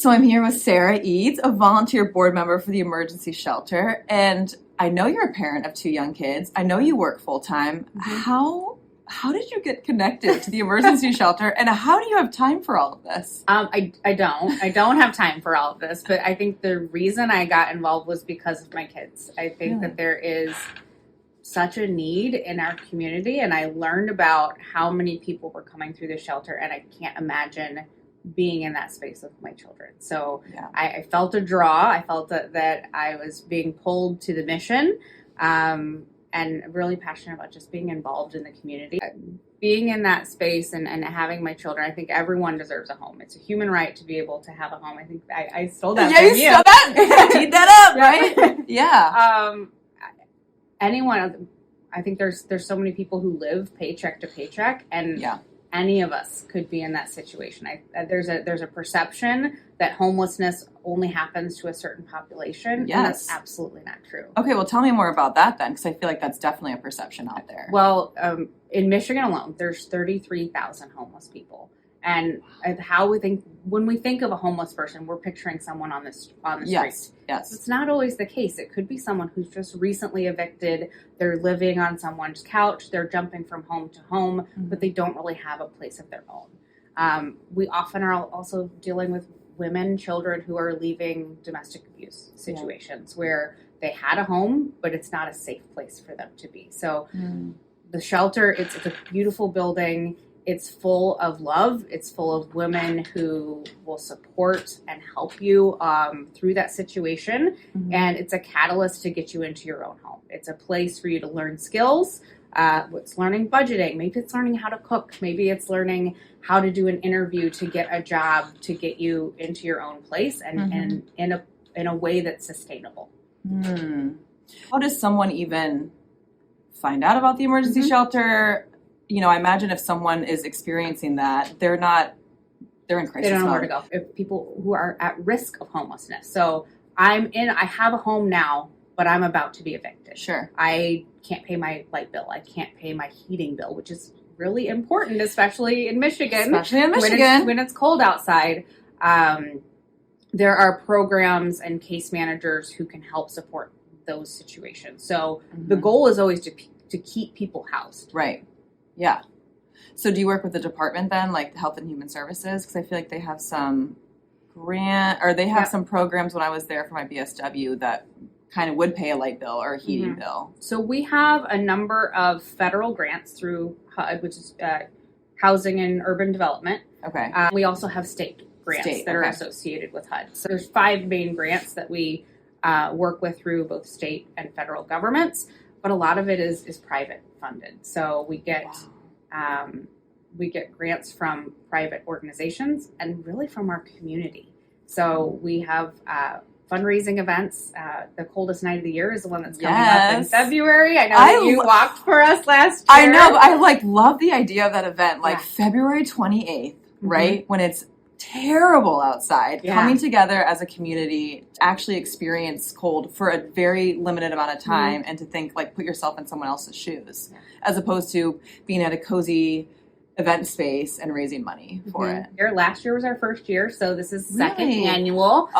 So I'm here with Sarah Eades, a volunteer board member for the emergency shelter. And I know you're a parent of 2 young kids. I know you work full time. How did you get connected to the emergency shelter, and how do you have time for all of this? I don't have time for all of this, but I think the reason I got involved was because of my kids. I think that there is such a need in our community, and I learned about how many people were coming through the shelter, and I can't imagine being in that space with my children. So I felt a draw. I felt that I was being pulled to the mission, and really passionate about just being involved in the community. Being in that space and having my children, I think everyone deserves a home. It's a human right to be able to have a home. I think I stole that from you. Yeah, you stole that? Teed that up, right? Yeah. Anyone, I think there's so many people who live paycheck to paycheck, and any of us could be in that situation. There's a perception that homelessness only happens to a certain population. Yes. And that's absolutely not true. Okay, well, tell me more about that then, because I feel like that's definitely a perception out there. Well, in Michigan alone, there's 33,000 homeless people. And when we think of a homeless person, we're picturing someone on the street. Yes. It's not always the case. It could be someone who's just recently evicted. They're living on someone's couch. They're jumping from home to home, but they don't really have a place of their own. We often are also dealing with women, children who are leaving domestic abuse situations where they had a home, but it's not a safe place for them to be. So the shelter, it's a beautiful building. It's full of love. It's full of women who will support and help you through that situation. And it's a catalyst to get you into your own home. It's a place for you to learn skills. It's learning budgeting. Maybe it's learning how to cook. Maybe it's learning how to do an interview to get a job to get you into your own place and in a way that's sustainable. How does someone even find out about the emergency shelter? You know, I imagine if someone is experiencing that, they're in crisis mode. They don't know where to go. If people who are at risk of homelessness. So I have a home now, but I'm about to be evicted. Sure. I can't pay my light bill. I can't pay my heating bill, which is really important, especially in Michigan. When it's cold outside. There are programs and case managers who can help support those situations. So the goal is always to keep people housed. Right. Yeah. So do you work with the department then, like Health and Human Services? Because I feel like they have some some programs when I was there for my BSW that kind of would pay a light bill or a heating bill. So we have a number of federal grants through HUD, which is Housing and Urban Development. Okay. We also have state grants that are associated with HUD. So there's 5 main grants that we work with through both state and federal governments, but a lot of it is private funded. So we get grants from private organizations and really from our community. So we have fundraising events. The coldest night of the year is the one that's coming up in February. I know that you walked for us last year. I know, but I love the idea of that event, February 28th, right? When it's terrible outside, coming together as a community to actually experience cold for a very limited amount of time and to think, put yourself in someone else's shoes, as opposed to being at a cozy event space and raising money for it. Last year was our first year, so this is second annual.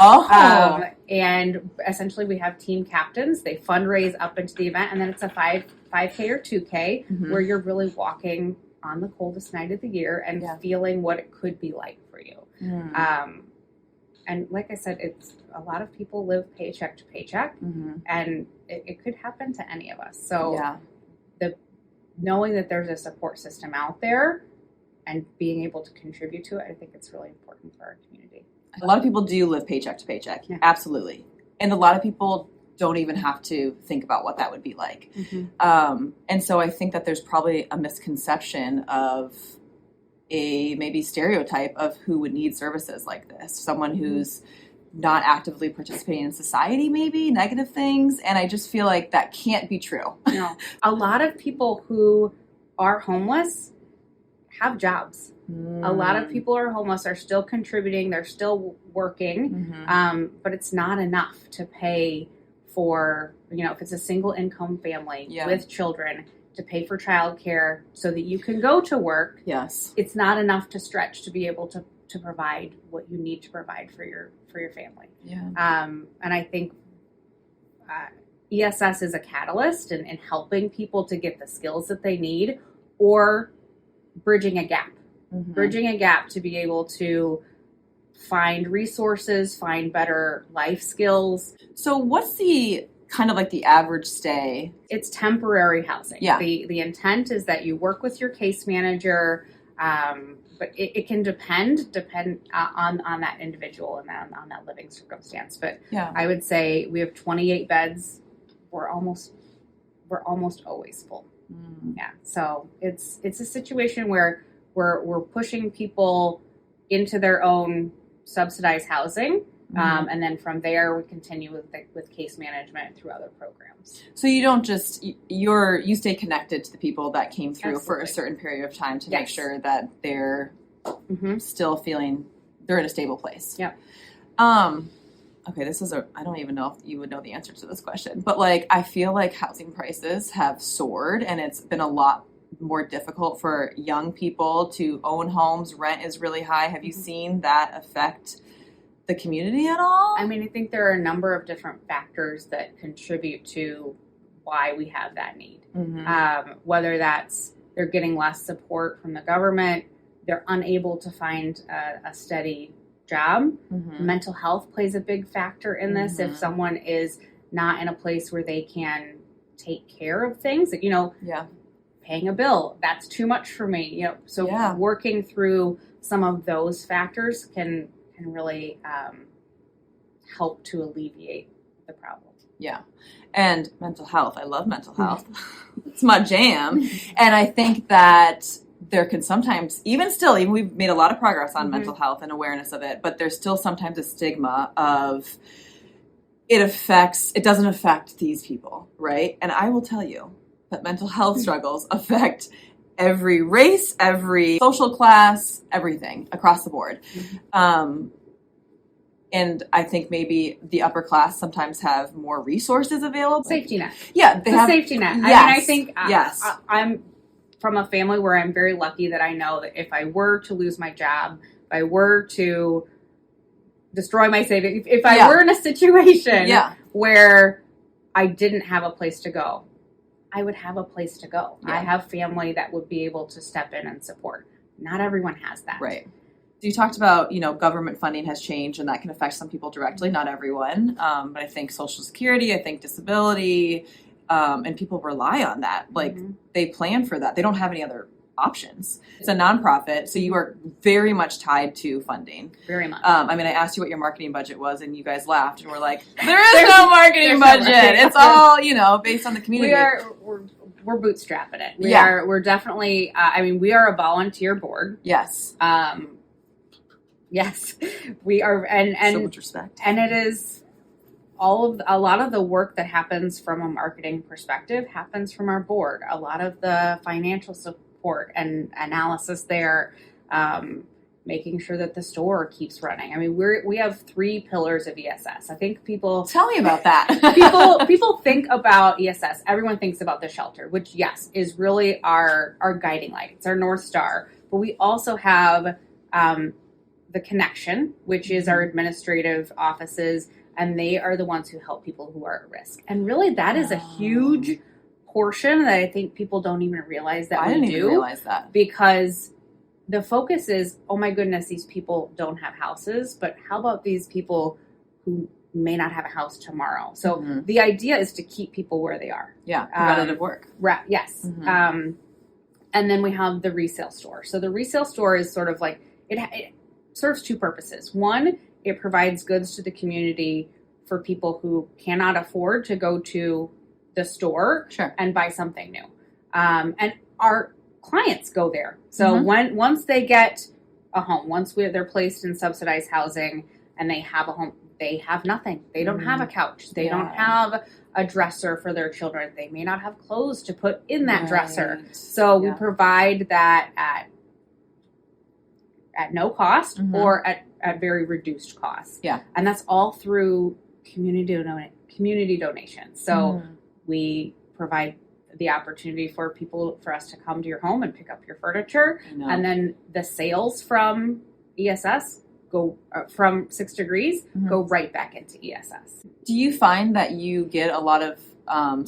And essentially we have team captains. They fundraise up into the event, and then it's a 5K or 2K where you're really walking on the coldest night of the year and feeling what it could be like for you. And like I said, it's a lot of people live paycheck to paycheck, and it could happen to any of us. So knowing that there's a support system out there and being able to contribute to it, I think it's really important for our community. A lot of people do live paycheck to paycheck. Absolutely. And a lot of people don't even have to think about what that would be like. And so I think that there's probably a misconception of a maybe stereotype of who would need services like this. Someone who's not actively participating in society, maybe negative things. And I just feel like that can't be true. No. A lot of people who are homeless have jobs. A lot of people who are homeless are still contributing. They're still working, but it's not enough to pay for, if it's a single income family with children, to pay for childcare so that you can go to work. Yes. It's not enough to stretch to be able to to provide what you need to provide for your family. Yeah. And I think ESS is a catalyst in helping people to get the skills that they need, or bridging a gap. Mm-hmm. Bridging a gap to be able to find resources, find better life skills. So what's the kind of like the average stay? It's temporary housing. Yeah. The intent is that you work with your case manager, but it can depend on that individual and on that living circumstance. But Yeah. I would say we have 28 beds. We're almost always full. Yeah. So it's a situation where we're pushing people into their own subsidized housing. And then from there, we continue with case management through other programs. So you don't just, you stay connected to the people that came through for a Absolutely. certain period of time to Yes. make sure that they're still feeling they're in a stable place. Yep. Okay, I don't even know if you would know the answer to this question, but like, I feel like housing prices have soared and it's been a lot more difficult for young people to own homes. Rent is really high. Have you seen that affect the community at all? I mean, I think there are a number of different factors that contribute to why we have that need. Whether that's they're getting less support from the government, they're unable to find a steady job. Mental health plays a big factor in this. If someone is not in a place where they can take care of things, paying a bill, that's too much for me. So working through some of those factors can really help to alleviate the problem. Yeah. And mental health. I love mental health. It's my jam. And I think that there can sometimes, even we've made a lot of progress on mental health and awareness of it, but there's still sometimes a stigma of it doesn't affect these people, right? And I will tell you that mental health struggles affect every race, every social class, everything across the board. And I think maybe the upper class sometimes have more resources available. Safety net. Yeah, they have safety net. Yes, I think I'm from a family where I'm very lucky that I know that if I were to lose my job, if I were to destroy my savings, if I were in a situation where I didn't have a place to go, I would have a place to go. I have family that would be able to step in and support. Not everyone has that. Right. So you talked about, government funding has changed and that can affect some people directly, not everyone. But I think Social Security, I think disability, and people rely on that. Like they plan for that. They don't have any other options. It's a nonprofit, so you are very much tied to funding. Very much. I asked you what your marketing budget was and you guys laughed and were like, there's no marketing budget. It's all, based on the community. We're bootstrapping it. We're definitely, we are a volunteer board. Yes. Yes, we are, and so much respect. And it is a lot of the work that happens from a marketing perspective happens from our board. A lot of the financial support and analysis there, making sure that the store keeps running. We have 3 pillars of ESS. I think people tell me about that. people think about ESS. Everyone thinks about the shelter, which is really our guiding light. It's our North Star. But we also have the connection, which is our administrative offices, and they are the ones who help people who are at risk. And really, that is a huge portion that I think people don't even realize that I we didn't do. Even realize that. Because the focus is, oh my goodness, these people don't have houses, but how about these people who may not have a house tomorrow? So the idea is to keep people where they are. Yeah, preventative work. Yes. And then we have the resale store. So the resale store is sort of like, it serves 2 purposes. One, it provides goods to the community for people who cannot afford to go to the store and buy something new. And our clients go there. So once they get a home, once they're placed in subsidized housing and they have a home, they have nothing. They don't have a couch. They don't have a dresser for their children. They may not have clothes to put in that dresser. So we provide that at no cost or at very reduced cost. Yeah. And that's all through community donations. So we provide the opportunity for us to come to your home and pick up your furniture. And then the sales from ESS, go from 6 degrees, go right back into ESS. Do you find that you get a lot of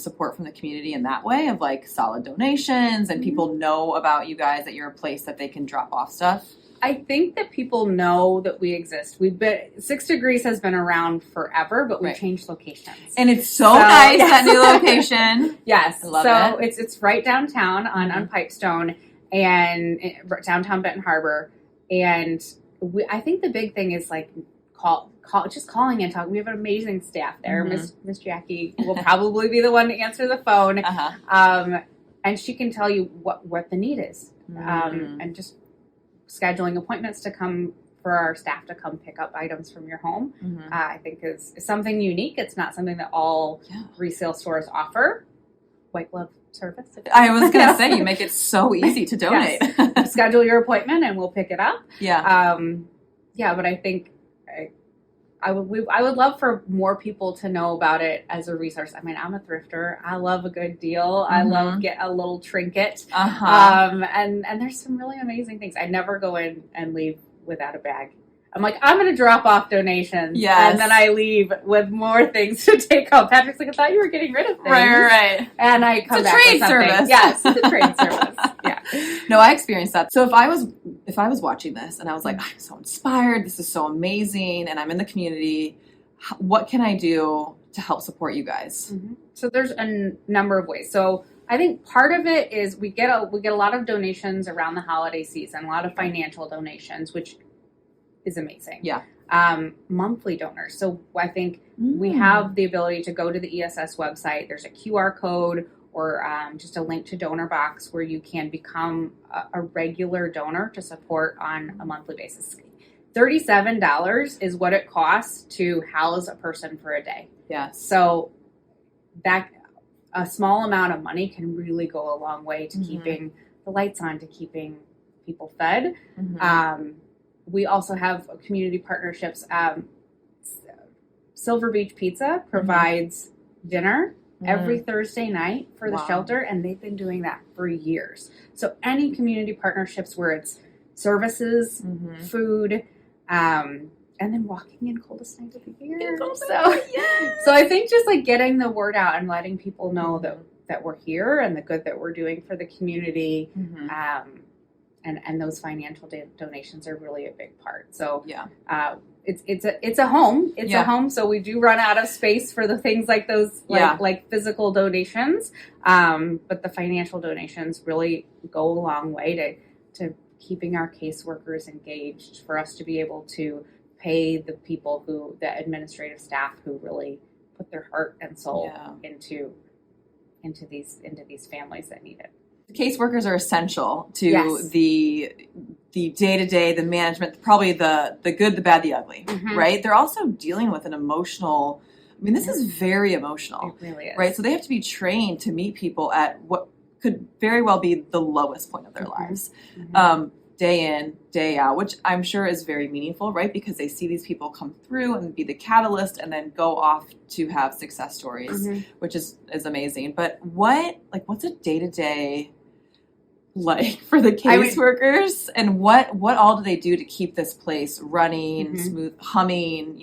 support from the community in that way of like solid donations and people know about you guys, that you're a place that they can drop off stuff? I think that people know that we exist. 6 degrees has been around forever, but we've changed locations. And it's so nice, that new location. Yes. I love it. It's right downtown on Pipestone and downtown Benton Harbor. And I think the big thing is like just calling and talking. We have an amazing staff there. Miss Jackie will probably be the one to answer the phone. And she can tell you what the need is. And just scheduling appointments to come for our staff to come pick up items from your home, I think is something unique. It's not something that all resale stores offer. White glove service. I was going to say, you make it so easy to donate. Yes. Schedule your appointment and we'll pick it up. But I think I would love for more people to know about it as a resource. I mean, I'm a thrifter. I love a good deal. I love get a little trinket. And there's some really amazing things. I never go in and leave without a bag. I'm like, I'm going to drop off donations. Yes. And then I leave with more things to take home. Patrick's like, I thought you were getting rid of things. Right. And I come back with something. It's a trade service. Yes, it's a trade service. Yeah. No, I experienced that. So if I was watching this and I was like, I'm so inspired, this is so amazing, and I'm in the community, what can I do to help support you guys? So there's a number of ways. So I think part of it is we get a lot of donations around the holiday season, a lot of financial donations, which is amazing. Yeah. Monthly donors. So I think we have the ability to go to the ESS website. There's a QR code or just a link to donor box where you can become a regular donor to support on a monthly basis. $37 is what it costs to house a person for a day. Yeah. So that a small amount of money can really go a long way to keeping the lights on, to keeping people fed. We also have community partnerships. Silver Beach Pizza provides dinner every Thursday night for the shelter, and they've been doing that for years. So any community partnerships where it's services, food, and then walking in coldest night of the year. So I think just like getting the word out and letting people know that we're here and the good that we're doing for the community. And those financial donations are really a big part. So it's a home. It's a home. So we do run out of space for the things like those, like physical donations. But the financial donations really go a long way to keeping our caseworkers engaged, for us to be able to pay the people the administrative staff who really put their heart and soul into these families that need it. Caseworkers are essential to the day-to-day, the management, probably the good, the bad, the ugly, right? They're also dealing with an emotional, this is very emotional. It really is. Right? So they have to be trained to meet people at what could very well be the lowest point of their lives. Day in, day out, which I'm sure is very meaningful, right? Because they see these people come through and be the catalyst and then go off to have success stories, which is amazing. But what's a day-to-day like for the caseworkers, and what all do they do to keep this place running, smooth, humming,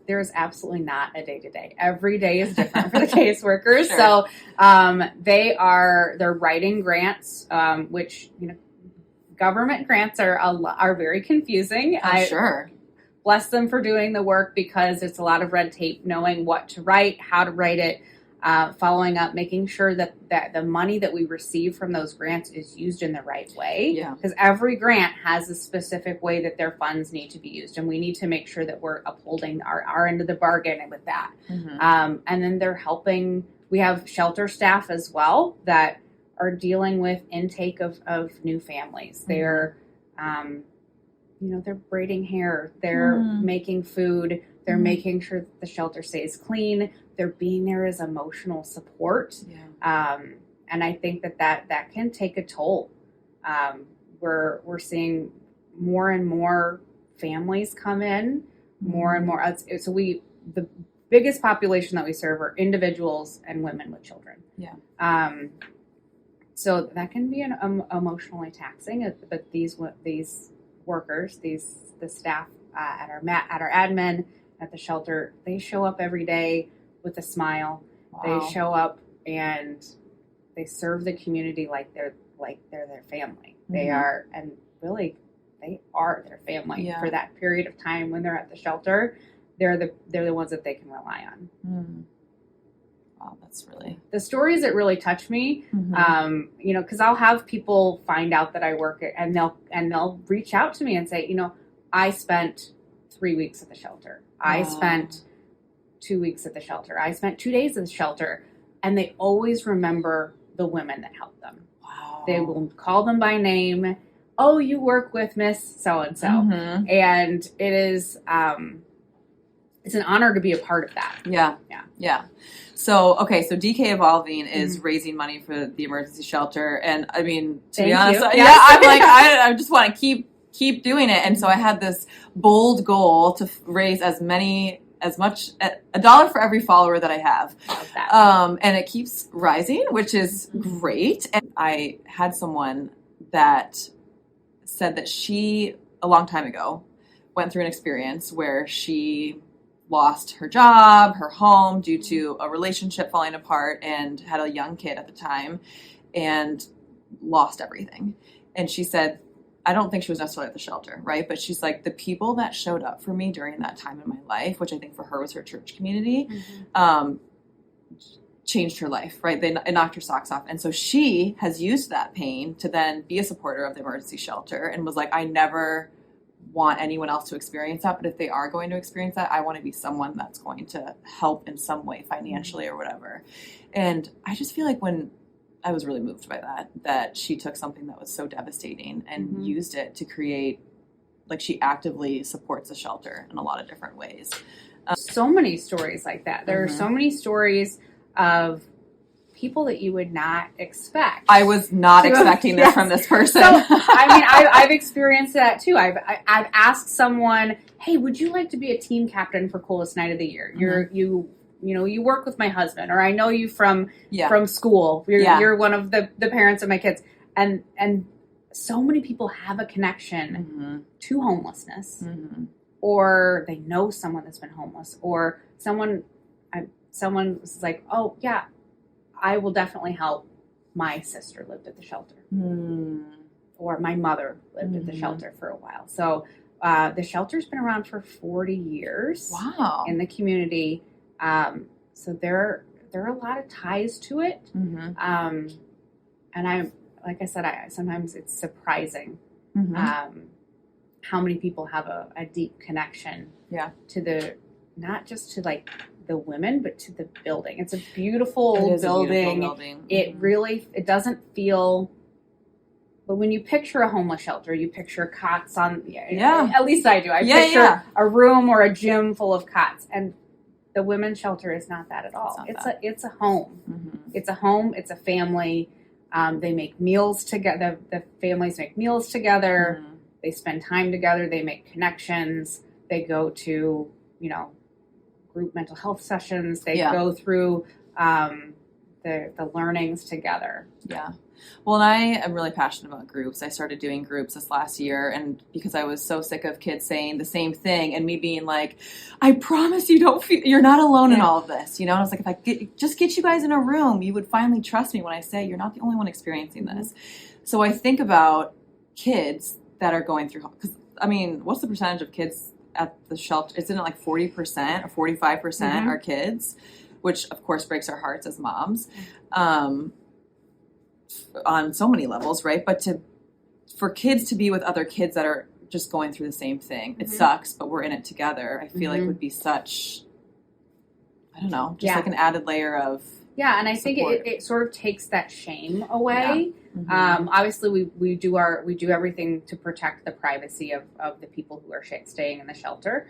There's absolutely not a day-to-day. Every day is different for the caseworkers. So they're writing grants, which, government grants are very confusing. Sure. Bless them for doing the work, because it's a lot of red tape, knowing what to write, how to write it, following up, making sure that the money that we receive from those grants is used in the right way. Yeah. Because every grant has a specific way that their funds need to be used, and we need to make sure that we're upholding our end of the bargain with that. And then they're helping. We have shelter staff as well that are dealing with intake of new families. They're, they're braiding hair. They're making food. They're making sure that the shelter stays clean. They're being there as emotional support. And I think that can take a toll. We're seeing more and more families come in, more and more. So the biggest population that we serve are individuals and women with children. So that can be emotionally taxing, but these workers, the staff at our admin at the shelter, they show up every day with a smile. Wow. They show up and they serve the community like they're their family. They are, and really, they are their family for that period of time when they're at the shelter. They're the ones that they can rely on. Wow, that's really the stories that really touch me. Because I'll have people find out that I work and they'll reach out to me and say, I spent 3 weeks at the shelter. I spent 2 weeks at the shelter. I spent 2 days at the shelter, and they always remember the women that helped them. Wow. They will call them by name. Oh, you work with Miss So and So, and it is. It's an honor to be a part of that. Yeah. So DK Evolving is raising money for the emergency shelter, and I mean, to be honest, I'm like, I just want to keep doing it, and so I had this bold goal to raise as much $1 for every follower that I have. Love that. And it keeps rising, which is great. And I had someone that said that she, a long time ago, went through an experience where she lost her job, her home, due to a relationship falling apart, and had a young kid at the time and lost everything. And she said, I don't think she was necessarily at the shelter, right? But she's like, the people that showed up for me during that time in my life, which I think for her was her church community, changed her life, right? It knocked her socks off. And so she has used that pain to then be a supporter of the emergency shelter, and was like, I never want anyone else to experience that, but if they are going to experience that, I want to be someone that's going to help in some way, financially or whatever. And I just feel like when I was really moved by that she took something that was so devastating and used it to create, like, she actively supports a shelter in a lot of different ways. So many stories like that. There are so many stories of people that you would not expect. I was not expecting this from this person. So, I've experienced that too. I've asked someone, hey, would you like to be a team captain for Coolest Night of the Year? You work with my husband, or I know you from school. You're one of the parents of my kids. And so many people have a connection to homelessness, or they know someone that's been homeless, or someone was like, oh yeah, I will definitely help. My sister lived at the shelter, or my mother lived at the shelter for a while. So the shelter's been around for 40 years. Wow. In the community. So there are a lot of ties to it. And like I said, sometimes it's surprising how many people have a deep connection to not just to like the women, but to the building. It's a beautiful building. It doesn't feel, but when you picture a homeless shelter, you picture cots on, at least I do. I picture a room or a gym full of cots, and the women's shelter is not that at all. It's a home. It's a home. It's a family. They make meals together. The families make meals together. They spend time together. They make connections. They go to, group mental health sessions. They go through the learnings together. Yeah. Well, and I am really passionate about groups. I started doing groups this last year, and because I was so sick of kids saying the same thing and me being like, I promise you're not alone in all of this, And I was like, if I just get you guys in a room, you would finally trust me when I say you're not the only one experiencing this. So I think about kids that are going through, because what's the percentage of kids at the shelter? Isn't it like 40% or 45% are kids, which of course breaks our hearts as moms. On so many levels, right? But for kids to be with other kids that are just going through the same thing, it sucks, but we're in it together. I feel like would be such, I don't know, just like an added layer of and I think it sort of takes that shame away. Obviously, we do everything to protect the privacy of the people who are staying in the shelter.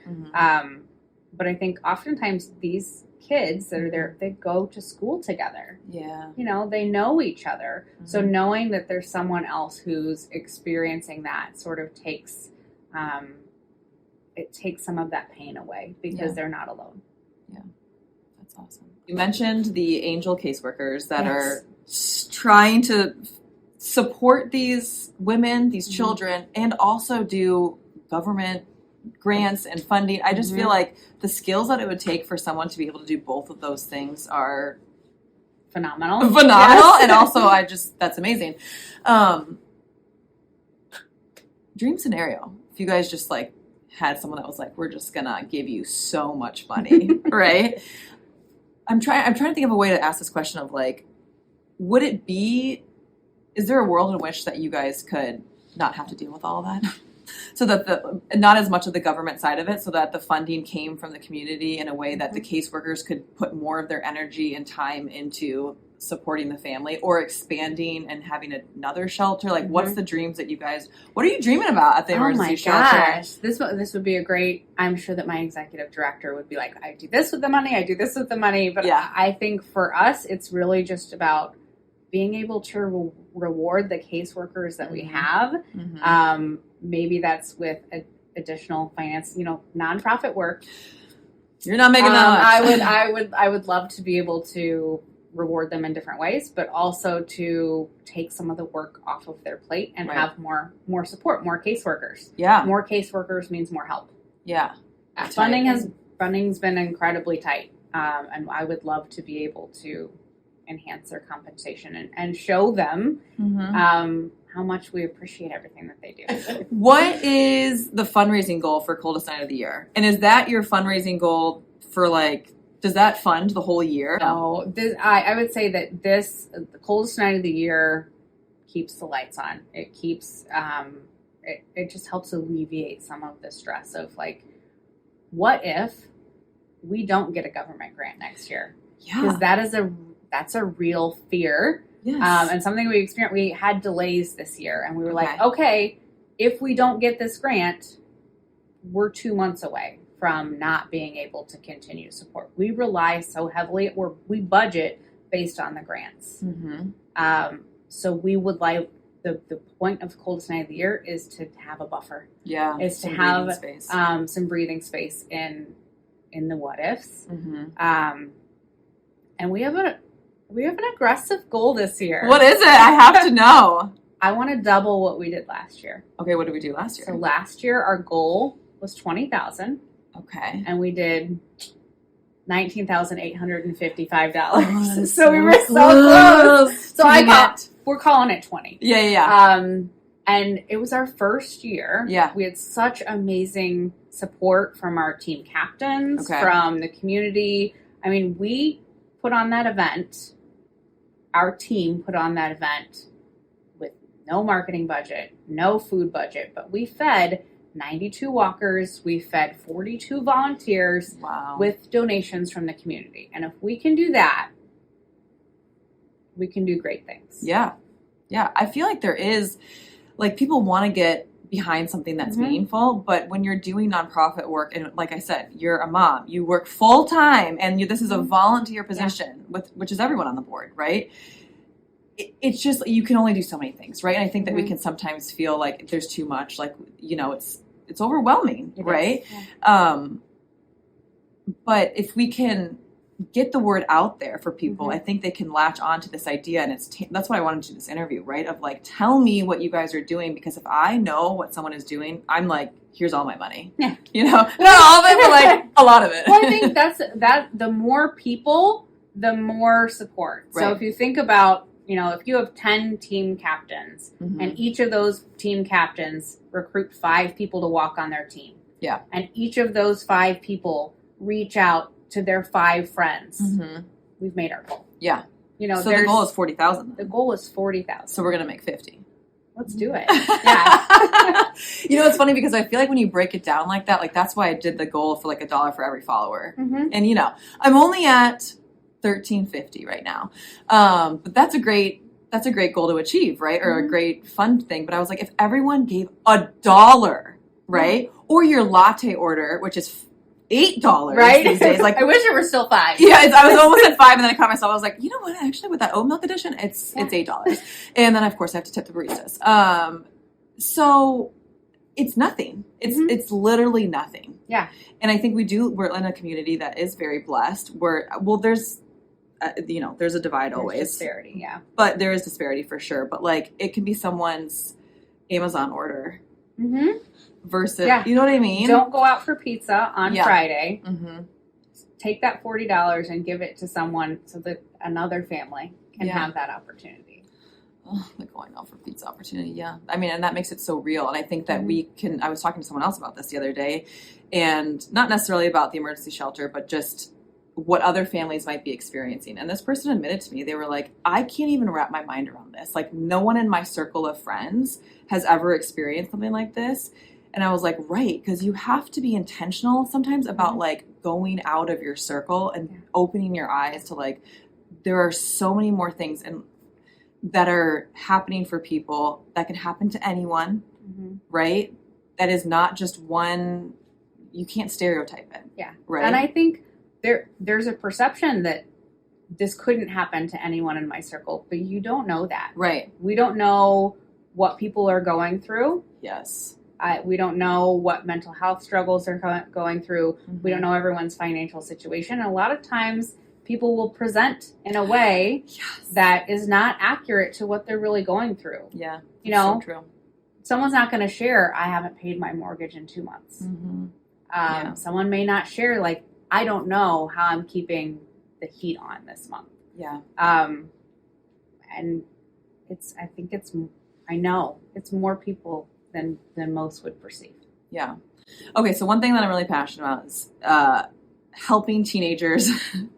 But I think oftentimes these kids that are there, they go to school together. Yeah. They know each other. So knowing that there's someone else who's experiencing that sort of takes some of that pain away, because they're not alone. Yeah. That's awesome. You mentioned the angel caseworkers that are trying to support these women, these children, and also do government grants and funding. I just feel like the skills that it would take for someone to be able to do both of those things are phenomenal. Yes. And also that's amazing. Dream scenario. If you guys just like had someone that was like, we're just gonna give you so much money, right? I'm trying to think of a way to ask this question of like, is there a world in which that you guys could not have to deal with all of that? So that not as much of the government side of it, so that the funding came from the community in a way that the caseworkers could put more of their energy and time into supporting the family or expanding and having another shelter. Like, what's the dreams that what are you dreaming about at the emergency shelter? Oh my gosh, this would be a great, I'm sure that my executive director would be like, I do this with the money, I do this with the money. But I think for us, it's really just about being able to reward the caseworkers that we have. Maybe that's with additional finance, nonprofit work. You're not making that much. I would love to be able to reward them in different ways, but also to take some of the work off of their plate and have more support, more caseworkers. Yeah. More caseworkers means more help. Yeah. Funding's been incredibly tight. And I would love to be able to enhance their compensation and show them how much we appreciate everything that they do. What is the fundraising goal for Coldest Night of the Year? And is that your fundraising goal for does that fund the whole year? No, I would say that the Coldest Night of the Year keeps the lights on. It keeps, it just helps alleviate some of the stress of what if we don't get a government grant next year? Yeah. Because that's a real fear. Yes. And something we experienced. We had delays this year, and we were okay, if we don't get this grant, we're 2 months away from not being able to continue support. We rely so heavily, or we budget based on the grants. So we would like the point of Coldest Night of the Year is to have a buffer. Yeah. Is to have some breathing space in the what ifs. And we have an aggressive goal this year. What is it? I have to know. I want to double what we did last year. Okay, what did we do last year? So last year our goal was $20,000. Okay. And we did $19,855. So we were so close. So we're calling it 20. Yeah. And it was our first year. Yeah. We had such amazing support from our team captains, from the community. I mean, we put on that event. Our team put on that event with no marketing budget, no food budget, but we fed 92 walkers. We fed 42 volunteers with donations from the community. And if we can do that, we can do great things. Yeah. Yeah. I feel like there is, people want to get behind something that's meaningful, but when you're doing nonprofit work, and like I said, you're a mom, you work full time, and this is a volunteer position, which is everyone on the board, right? It's just, you can only do so many things, right? And I think that we can sometimes feel like there's too much, it's overwhelming, right? Yeah. But if we can get the word out there for people, I think they can latch on to this idea, and that's what I wanted to do this interview, right? Of tell me what you guys are doing, because if I know what someone is doing, I'm like, here's all my money. Yeah. Not all of it, but a lot of it. Well, I think the more people, the more support. Right. So if you think about, if you have 10 team captains and each of those team captains recruit 5 people to walk on their team. Yeah. And each of those 5 people reach out to their 5 friends. We've made our goal. Yeah. So the goal is 40,000. The goal is 40,000. So we're going to make 50. Let's do it. Yeah. It's funny because I feel like when you break it down like that, that's why I did the goal for $1 for every follower. And I'm only at $13.50 right now. But that's a great goal to achieve, right? Or a great fun thing. But I was like, if everyone gave $1, right? Or your latte order, which is $8 right? these days. I wish it were still $5. Yeah, I was almost at $5, and then I caught myself. I was like, you know what? Actually, with that oat milk edition, it's $8, and then of course I have to tip the baristas. So it's nothing. It's literally nothing. Yeah. And I think we're in a community that is very blessed. there's a divide There's always. disparity, yeah. But there is disparity for sure. But like, it can be someone's Amazon order versus, you know what I mean? Don't go out for pizza on Friday. Mm-hmm. Take that $40 and give it to someone so that another family can have that opportunity. Oh, the going out for pizza opportunity, yeah. I mean, and that makes it so real. And I think that I was talking to someone else about this the other day, and not necessarily about the emergency shelter, but just what other families might be experiencing. And this person admitted to me, they were like, I can't even wrap my mind around this. Like, no one in my circle of friends has ever experienced something like this. And I was like, right, because you have to be intentional sometimes about like going out of your circle and opening your eyes to like, there are so many more things that are happening for people that can happen to anyone, right? That is not just one, you can't stereotype it. Yeah. Right. And I think there's a perception that this couldn't happen to anyone in my circle, but you don't know that. Right. We don't know what people are going through. Yes. We don't know what mental health struggles they're going through. We don't know everyone's financial situation. And a lot of times people will present in a way that is not accurate to what they're really going through. Yeah. You know, so true. Someone's not going to share, I haven't paid my mortgage in 2 months. Someone may not share, like, I don't know how I'm keeping the heat on this month. Yeah. And I know it's more people than most would perceive. Yeah. Okay, so one thing that I'm really passionate about is helping teenagers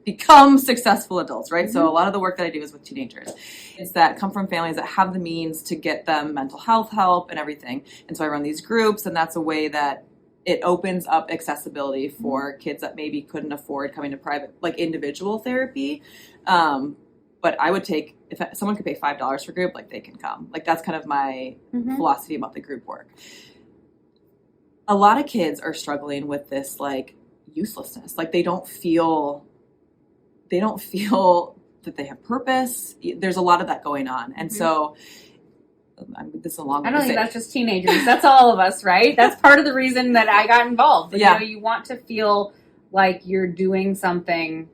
become successful adults, right? So a lot of the work that I do is with teenagers. It's that come from families that have the means to get them mental health help and everything. And so I run these groups, and that's a way that it opens up accessibility for kids that maybe couldn't afford coming to private, like individual therapy. But I would take, if someone could pay $5 for group, like they can come. Like that's kind of my philosophy about the group work. A lot of kids are struggling with this like uselessness. Like they don't feel that they have purpose. There's a lot of that going on. And so this is a long way I don't to think say. that's just teenagers. That's all of us, right? That's part of the reason that I got involved. Yeah. You know, you want to feel like you're doing something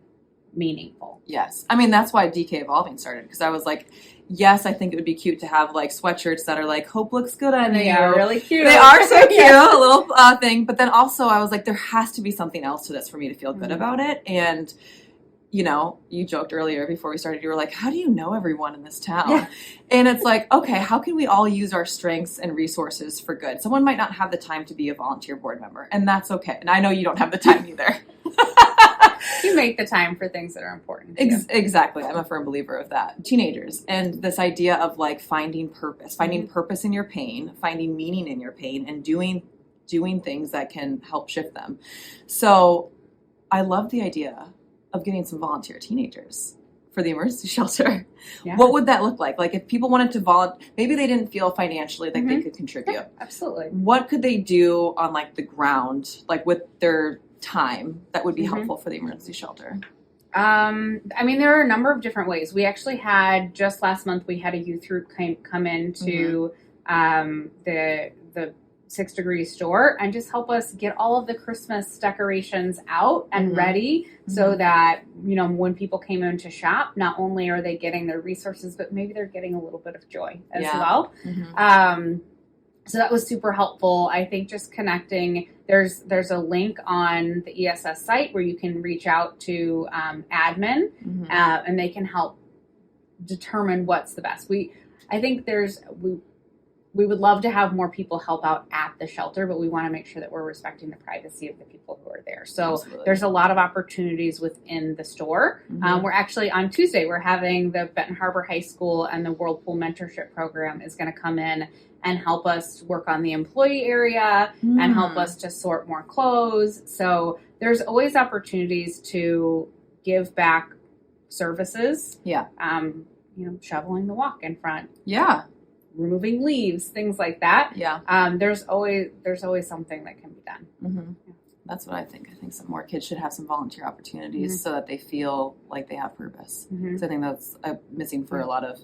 meaningful. Yes. I mean, that's why DK Evolving started, because I was like, yes, I think it would be cute to have like sweatshirts that are like, hope looks good on you. They are really cute. They are so cute, a little thing. But then also I was like, there has to be something else to this for me to feel good about it. And, you know, you joked earlier before we started, you were like, how do you know everyone in this town? Yeah. And it's like, okay, how can we all use our strengths and resources for good? Someone might not have the time to be a volunteer board member, and that's okay. And I know you don't have the time either. You make the time for things that are important. Exactly. I'm a firm believer of that. Teenagers and this idea of like finding purpose in your pain, finding meaning in your pain, and doing things that can help shift them. So I love the idea of getting some volunteer teenagers for the emergency shelter. Yeah. What would that look like? Like if people wanted to volunteer, maybe they didn't feel financially like they could contribute. Yeah, absolutely. What could they do on like the ground, like with their time that would be helpful for the emergency shelter? I mean, there are a number of different ways. We actually had, just last month, we had a youth group come into the 6 Degrees store and just help us get all of the Christmas decorations out and ready so that, you know, when people came in to shop, not only are they getting their resources, but maybe they're getting a little bit of joy as well. So that was super helpful. I think just connecting, there's a link on the ESS site where you can reach out to admin and they can help determine what's the best. We would love to have more people help out at the shelter, but we want to make sure that we're respecting the privacy of the people who are there. So there's a lot of opportunities within the store. We're actually, on Tuesday, we're having the Benton Harbor High School and the Whirlpool Mentorship Program is going to come in and help us work on the employee area and help us to sort more clothes. So there's always opportunities to give back services. Yeah. You know, shoveling the walk in front. Yeah. Removing leaves, things like that. Yeah. There's always something that can be done. Yeah. That's what I think. I think some more kids should have some volunteer opportunities so that they feel like they have purpose. So I think that's missing for a lot of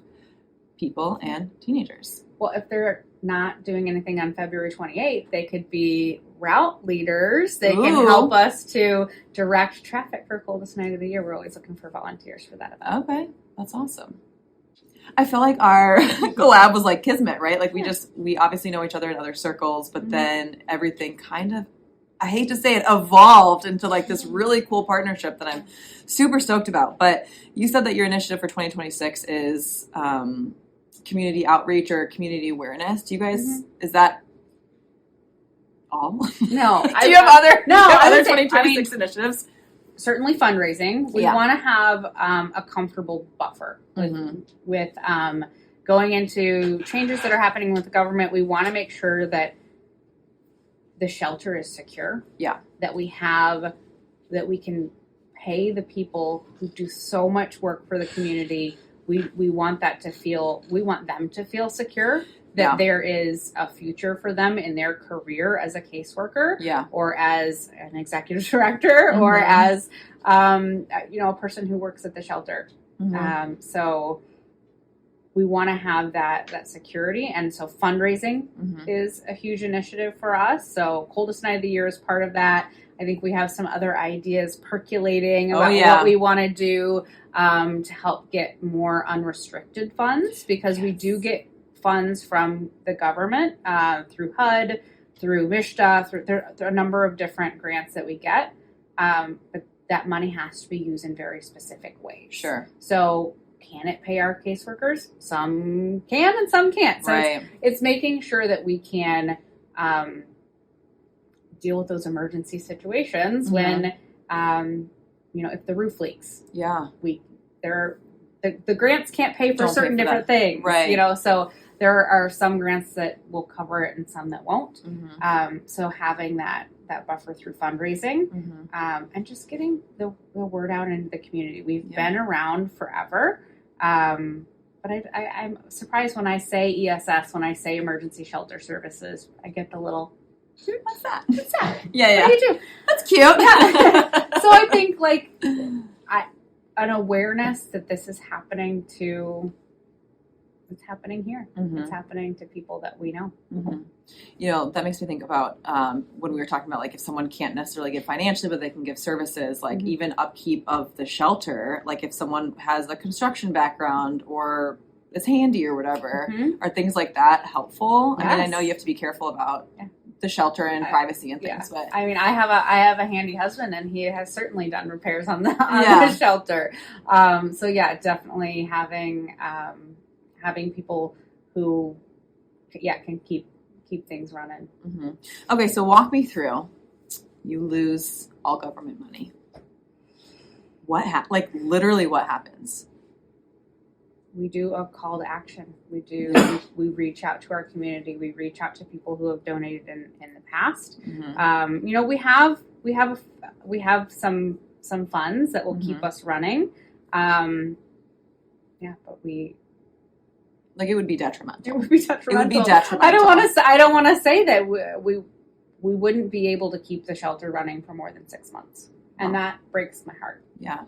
people and teenagers. Well, if they're not doing anything on February 28th, they could be route leaders that can Ooh. help us to direct traffic for coldest night of the year. We're always looking for volunteers for that event. Okay, that's awesome. I feel like our collab was like kismet, right? Like we obviously know each other in other circles, but then everything kind of, I hate to say it, evolved into like this really cool partnership that I'm super stoked about. But you said that your initiative for 2026 is community outreach or community awareness. Do you guys, is that all? No. Do you have other 2026 initiatives? Certainly fundraising. We want to have a comfortable buffer with going into changes that are happening with the government. We want to make sure that the shelter is secure. Yeah. That we can pay the people who do so much work for the community. We want them to feel secure, that there is a future for them in their career as a caseworker or as an executive director or as a person who works at the shelter. So we want to have that security, and so fundraising is a huge initiative for us. So coldest night of the year is part of that. I think we have some other ideas percolating about what we want to do to help get more unrestricted funds, because we do get funds from the government through HUD, through MISHDA, through a number of different grants that we get. But that money has to be used in very specific ways. Sure. So can it pay our caseworkers? Some can and some can't. So it's making sure that we can deal with those emergency situations when, if the roof leaks. Yeah. The grants can't pay for certain different things. Right. So there are some grants that will cover it and some that won't. So having that buffer through fundraising and just getting the word out into the community. We've been around forever. But I'm surprised when I say ESS, when I say emergency shelter services, I get the little, what's that? What's that? Yeah. What do you do? That's cute. So I think an awareness that this is happening it's happening here. It's happening to people that we know. That makes me think about when we were talking about if someone can't necessarily give financially, but they can give services, even upkeep of the shelter. If someone has a construction background or is handy or whatever, are things like that helpful? Yes. I mean, I know you have to be careful about the shelter and privacy and things, but I mean, I have a handy husband, and he has certainly done repairs on the shelter. So definitely having people who can keep things running. Okay, so walk me through. You lose all government money. What literally what happens? We do a call to action. We reach out to our community. We reach out to people who have donated in the past. We have some funds that will keep us running. But it would be detrimental. It would be detrimental. It would be detrimental. I don't want to say that we wouldn't be able to keep the shelter running for more than 6 months, and that breaks my heart. Yeah.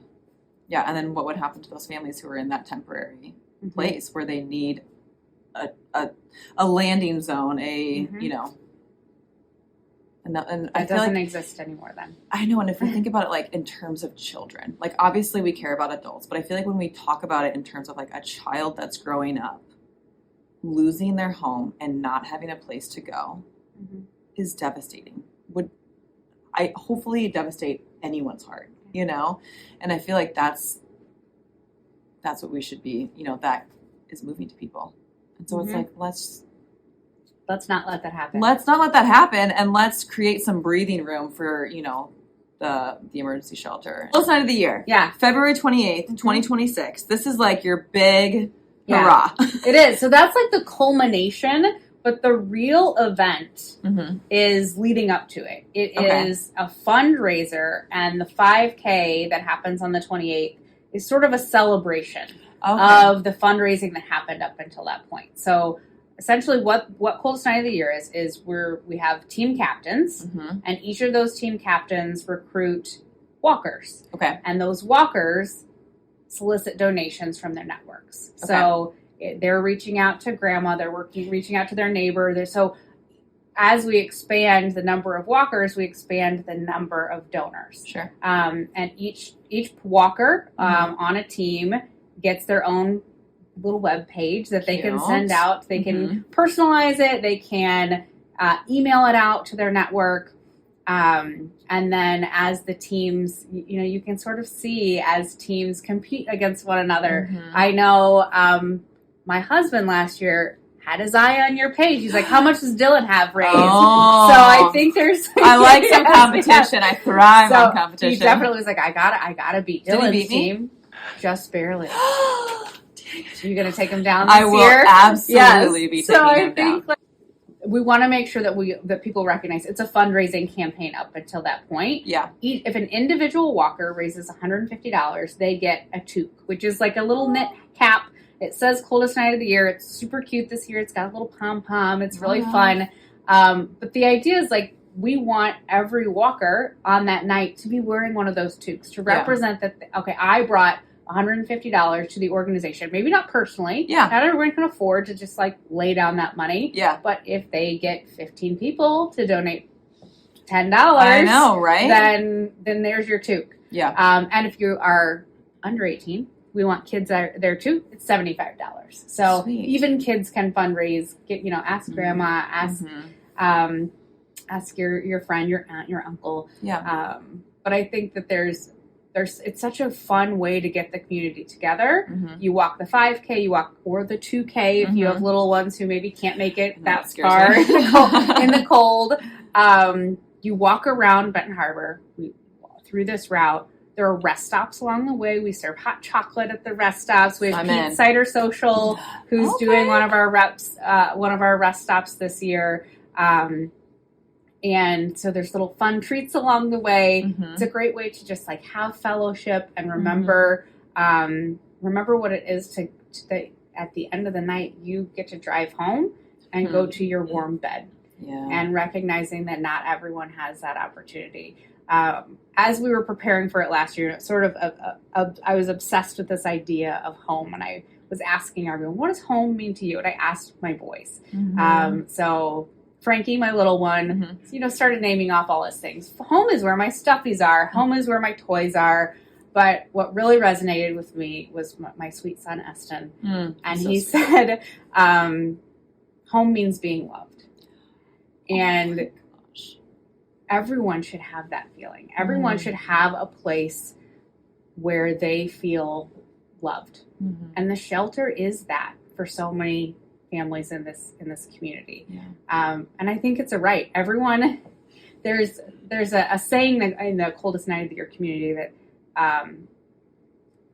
And then what would happen to those families who are in that temporary place where they need a landing zone, and it doesn't exist anymore then. I know, and if we think about it in terms of children, obviously we care about adults, but I feel like when we talk about it in terms of a child that's growing up, losing their home and not having a place to go is devastating. Would hopefully devastate anyone's heart, And I feel like that's what we should be, that is moving to people. And so it's let's not let that happen. Let's not let that happen, and let's create some breathing room for, the emergency shelter. First night of the year. Yeah. February 28th, 2026. This is your big hurrah. It is. So that's the culmination, but the real event is leading up to it. It is a fundraiser, and the 5K that happens on the 28th is sort of a celebration of the fundraising that happened up until that point. So essentially what Coldest Night of the Year is we have team captains, and each of those team captains recruit walkers. Okay. And those walkers solicit donations from their networks. Okay. So they're reaching out to grandma, they're reaching out to their neighbor. So as we expand the number of walkers, we expand the number of donors. Sure. And each walker on a team gets their own little web page that they can send out. They can personalize it. They can email it out to their network. And then as the teams, you can sort of see as teams compete against one another. I know my husband last year had his eye on your page. He's like, how much does Dylan have raised? Oh. So I think there's... I like some competition. I thrive on competition. He definitely was like, I gotta beat Dylan's team. Just barely. So you're going to take him down this year? I will absolutely be taking him down. So I think we want to make sure that people recognize it's a fundraising campaign up until that point. Yeah. If an individual walker raises $150, they get a toque, which is like a little knit cap. It says coldest night of the year. It's super cute this year. It's got a little pom-pom. It's really fun. But the idea is like we want every walker on that night to be wearing one of those toques to represent that, okay, I brought $150 to the organization. Maybe not personally. Yeah. Not everyone can afford to just like lay down that money. Yeah. But if they get 15 people to donate $10, I know, right? Then there's your toque. Yeah. And if you are under 18, we want kids there too. It's $75. So Sweet. Even kids can fundraise. Ask grandma, ask your friend, your aunt, your uncle. Yeah. But I think that it's such a fun way to get the community together. You walk the 5K, or the 2K if you have little ones who maybe can't make it that far in the cold. You walk around Benton Harbor through this route. There are rest stops along the way. We serve hot chocolate at the rest stops. We have Pete Cider Social, who's doing one of our rest stops this year. And so there's little fun treats along the way. It's a great way to just like have fellowship and remember what it is to at the end of the night, you get to drive home and go to your warm bed. Yeah. And recognizing that not everyone has that opportunity. As we were preparing for it last year, I was obsessed with this idea of home, and I was asking everyone, what does home mean to you? And I asked my boys. So Frankie, my little one, started naming off all his things. Home is where my stuffies are. Home is where my toys are. But what really resonated with me was my sweet son, Eston. And he said, home means being loved. And everyone should have that feeling. Everyone should have a place where they feel loved. And the shelter is that for so many families in this community. And I think it's a right. Everyone, there's a saying that in the coldest night of the year community that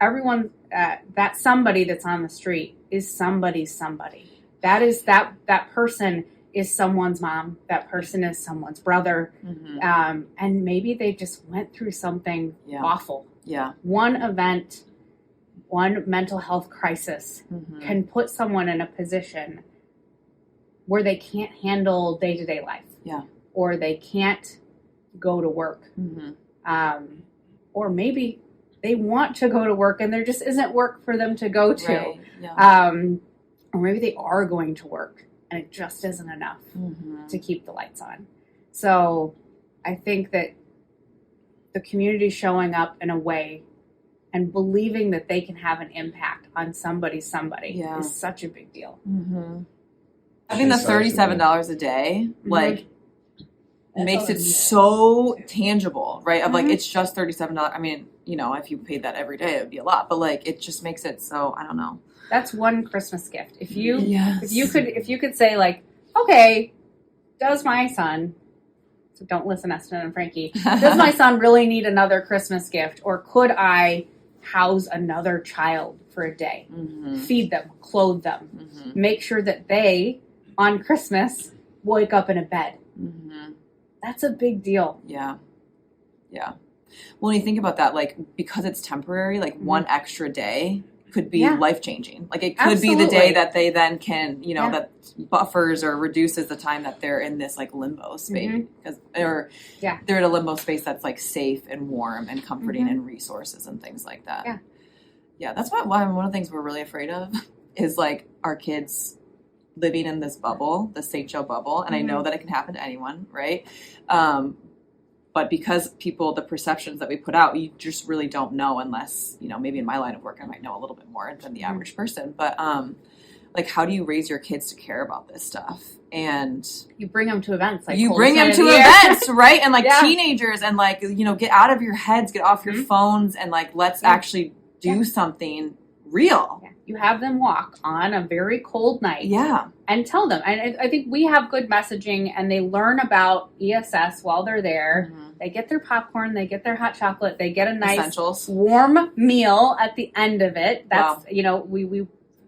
everyone, that somebody that's on the street is somebody's somebody. That is that person is someone's mom. That person is someone's brother. And maybe they just went through something awful. Yeah. One event, one mental health crisis can put someone in a position where they can't handle day-to-day life. Yeah. Or they can't go to work. Or maybe they want to go to work and there just isn't work for them to go to. Right. Yeah. Or maybe they are going to work and it just isn't enough to keep the lights on. So I think that the community showing up in a way and believing that they can have an impact on somebody is such a big deal. Having the $37 a day, makes it so tangible, right? Of like, it's just $37. I mean, if you paid that every day, it would be a lot, but it just makes it so, I don't know. That's one Christmas gift. If you could say like, okay, does my son, so don't listen, Eston and Frankie, does my son really need another Christmas gift? Or could I house another child for a day? Feed them, clothe them, make sure that they, on Christmas, wake up in a bed. That's a big deal. Yeah. Yeah. Well, when you think about that, because it's temporary, one extra day could be life-changing. It could be the day that they then can, that buffers or reduces the time that they're in this limbo space. They're in a limbo space that's safe and warm and comforting and resources and things like that. Yeah. Yeah. That's why one of the things we're really afraid of is our kids living in this bubble, the St. bubble, and I know that it can happen to anyone, right? But because the perceptions that we put out, you just really don't know unless, maybe in my line of work, I might know a little bit more than the average person. But like, how do you raise your kids to care about this stuff? And you bring them to events, like you bring them to events, right? And like teenagers, and like, get out of your heads, get off your phones, and like, let's actually do something real. Yeah. You have them walk on a very cold night. Yeah. And tell them. And I think we have good messaging, and they learn about ESS while they're there. They get their popcorn, they get their hot chocolate, they get a nice Essentials. Warm meal at the end of it. That's, wow.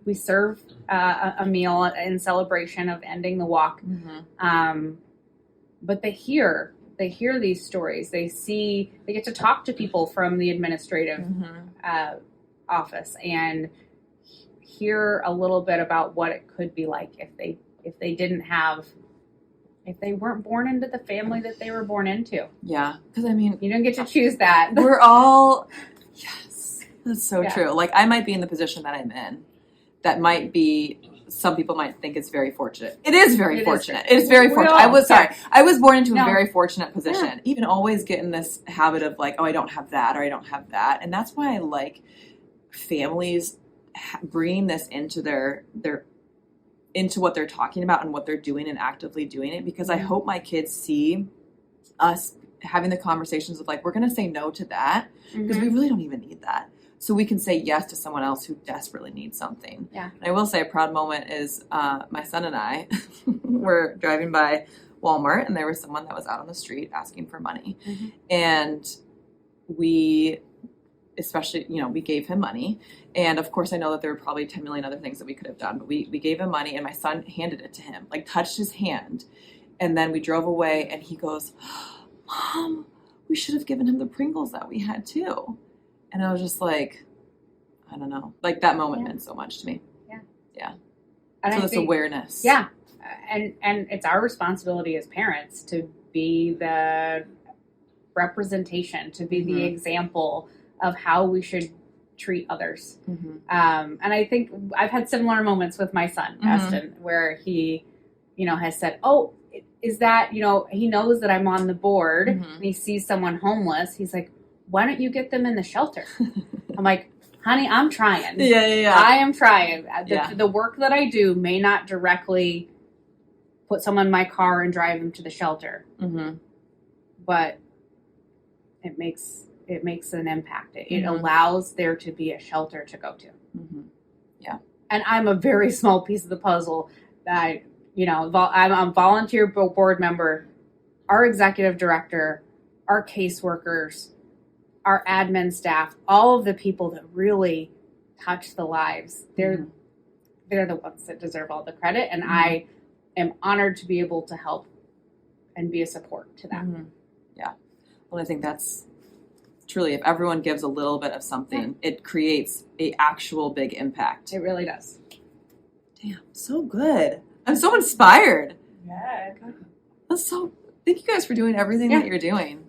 We serve a meal in celebration of ending the walk. But they hear these stories. They get to talk to people from the administrative office and hear a little bit about what it could be like if they weren't born into the family that they were born into. Yeah, because I mean, you don't get to choose that. We're all, yes, that's so true. Like, I might be in the position that I'm in. That might be, some people might think it's very fortunate. It is very fortunate. It is very fortunate. I was born into a very fortunate position. Yeah. Even always get in this habit of like, oh, I don't have that, or I don't have that. And that's why I like families bringing this into into what they're talking about and what they're doing and actively doing it, because I hope my kids see us having the conversations of like, we're going to say no to that because we really don't even need that. So we can say yes to someone else who desperately needs something. Yeah. And I will say a proud moment is my son and I were driving by Walmart, and there was someone that was out on the street asking for money. And we gave him money. And of course, I know that there were probably 10 million other things that we could have done, but we gave him money, and my son handed it to him, like touched his hand. And then we drove away, and he goes, Mom, we should have given him the Pringles that we had too. And I was just like, I don't know. Like, that moment meant so much to me. Yeah. Yeah. And so this awareness. Yeah. And it's our responsibility as parents to be the representation, to be the example of how we should treat others. And I think I've had similar moments with my son, Eston, where he, has said, oh, is that, he knows that I'm on the board and he sees someone homeless. He's like, why don't you get them in the shelter? I'm like, honey, I'm trying. Yeah. I am trying. The work that I do may not directly put someone in my car and drive them to the shelter. But it makes an impact. It allows there to be a shelter to go to. Yeah. And I'm a very small piece of the puzzle that, I'm a volunteer board member, our executive director, our caseworkers, our admin staff, all of the people that really touch the lives, they're the ones that deserve all the credit. And I am honored to be able to help and be a support to them. Yeah. Well, I think that's truly, if everyone gives a little bit of something, it creates a actual big impact. It really does. Damn, so good. I'm so inspired. Yeah. Thank you guys for doing everything that you're doing.